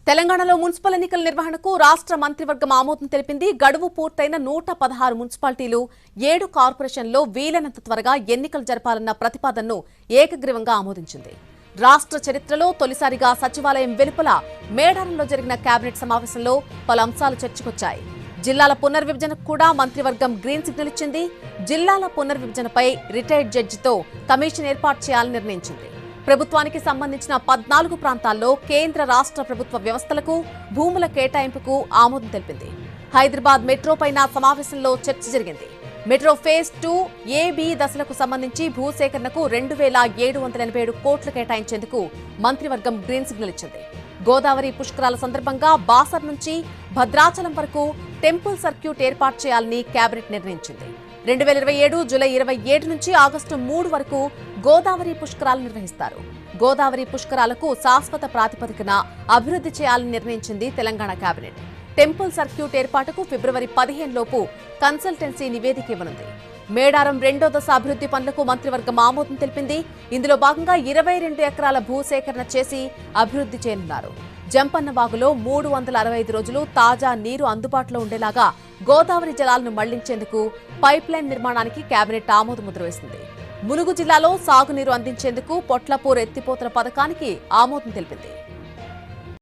తెలంగాణలో మున్సిపల్ ఎన్నికల నిర్వహణకు రాష్ట్ర మంత్రివర్గం ఆమోదం తెలిపింది. గడువు పూర్తయిన 116 మున్సిపాలిటీలు 7 కార్పొరేషన్లో వీలైనంత త్వరగా ఎన్నికలు జరపాలన్న ప్రతిపాదనను ఏకగ్రీవంగా ఆమోదించింది. రాష్ట్ర చరిత్రలో తొలిసారిగా సచివాలయం వెలుపల మేడారంలో జరిగిన కేబినెట్ సమావేశంలో పలు అంశాలు చర్చకొచ్చాయి. జిల్లాల పునర్విభజనకు కూడా మంత్రివర్గం గ్రీన్ సిగ్నల్ ఇచ్చింది. జిల్లాల పునర్విభజనపై రిటైర్డ్ జడ్జితో కమిషన్ ఏర్పాటు చేయాలని నిర్ణయించింది. ప్రభుత్వానికి సంబంధించిన 14 ప్రాంతాల్లో కేంద్ర రాష్ట్ర ప్రభుత్వ వ్యవస్థలకు భూముల కేటాయింపుకు ఆమోదం తెలిపింది. హైదరాబాద్ మెట్రో పైన సమావేశంలో చర్చ జరిగింది. మెట్రో ఫేజ్ 2 A-B దశలకు సంబంధించి భూసేకరణకు 2,787 కోట్లు కేటాయించేందుకు మంత్రివర్గం గ్రీన్ సిగ్నల్ ఇచ్చింది. గోదావరి పుష్కరాల సందర్భంగా బాసర్ నుంచి భద్రాచలం వరకు టెంపుల్ సర్క్యూట్ ఏర్పాటు చేయాలని కేబినెట్ నిర్ణయించింది. 2027 జూలై 27 నుంచి ఆగస్టు 3 వరకు గోదావరి పుష్కరాలు నిర్వహిస్తారు. గోదావరి పుష్కరాలకు శాశ్వత ప్రాతిపదికన అభివృద్ధి చేయాలని నిర్ణయించింది తెలంగాణ కేబినెట్. టెంపుల్ సర్క్యూట్ ఏర్పాటుకు ఫిబ్రవరి 15 లోపు కన్సల్టెన్సీ నివేదిక ఇవ్వనుంది. మేడారం 2వ దశ అభివృద్ధి పనులకు మంత్రివర్గం ఆమోదం తెలిపింది. ఇందులో భాగంగా 22 ఎకరాల భూసేకరణ చేసి అభివృద్ధి చేయనున్నారు. జంపన్నవాగులో 365 రోజులు తాజా నీరు అందుబాటులో ఉండేలాగా గోదావరి జలాలను మళ్లించేందుకు పైప్లైన్ నిర్మాణానికి కేబినెట్ ఆమోదముద్ర వేసింది. ములుగు జిల్లాలో సాగునీరు అందించేందుకు పొట్లపూర్ ఎత్తిపోతల పథకానికి ఆమోదం తెలిపింది.